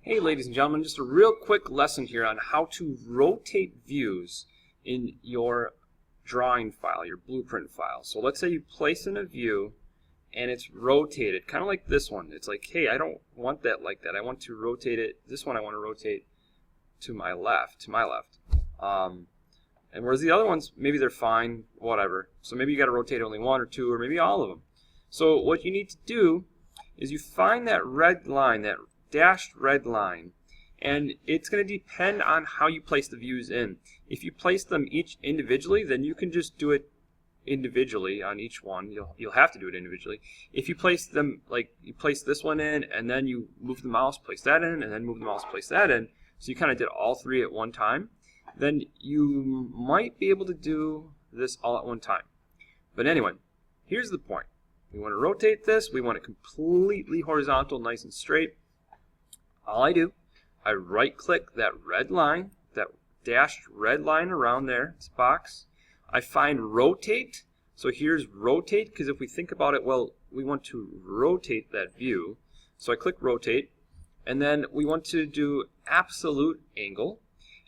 Hey ladies and gentlemen, just a real quick lesson here on how to rotate views in your drawing file, your blueprint file. So let's say you place in a view and it's rotated, kind of like this one. It's like, hey, I don't want that like that. I want to rotate it, this one I want to rotate to my left, and whereas the other ones, maybe they're fine, whatever. So maybe you got to rotate only one or two or maybe all of them. So what you need to do is you find that red line, that dashed red line, and it's going to depend on how you place the views in. If you place them each individually, then you can just do it individually on each one. You'll have to do it individually. If you place them, like you place this one in and then you move the mouse, place that in, and then move the mouse, place that in, so you kind of did all three at one time, then you might be able to do this all at one time. But anyway, here's the point. We want to rotate this. We want it completely horizontal, nice and straight. All I do, I right-click that red line, that dashed red line around there, this box. I find rotate. So here's rotate, because if we think about it, well, we want to rotate that view. So I click rotate, and then we want to do absolute angle,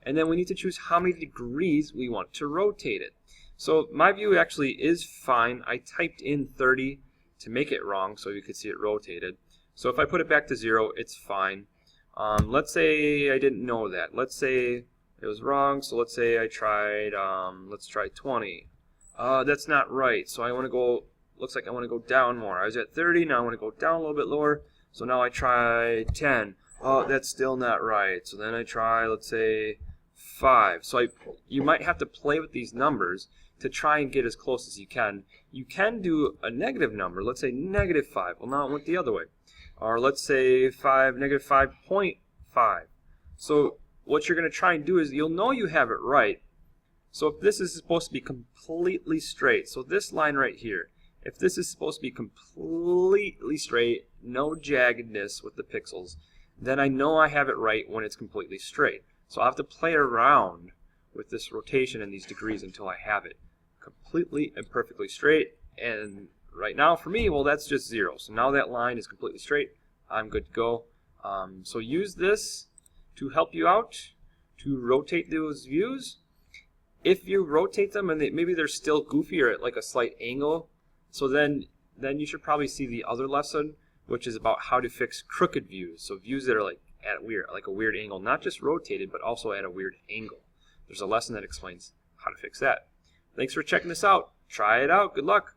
and then we need to choose how many degrees we want to rotate it. So my view actually is fine. I typed in 30 to make it wrong so you could see it rotated. So if I put it back to 0, it's fine. Let's say I didn't know that. Let's say it was wrong, so let's say I tried, let's try 20. That's not right, so I want to go, looks like I want to go down more. I was at 30, now I want to go down a little bit lower, so now I try 10. Oh, that's still not right, so then I try, let's say, 5. So you might have to play with these numbers to try and get as close as you can. You can do a negative number, let's say -5. Well, now it went the other way. Or let's say -5.5. So what you're going to try and do is you'll know you have it right. So if this is supposed to be completely straight, so this line right here, if this is supposed to be completely straight, no jaggedness with the pixels, then I know I have it right when it's completely straight. So I'll have to play around with this rotation and these degrees until I have it completely and perfectly straight. And right now for me, well, that's just 0. So now that line is completely straight. I'm good to go. So use this to help you out to rotate those views. If you rotate them and maybe they're still goofy or at like a slight angle, so then you should probably see the other lesson, which is about how to fix crooked views. So views that are like at a weird angle, not just rotated, but also at a weird angle. There's a lesson that explains how to fix that. Thanks for checking this out. Try it out. Good luck.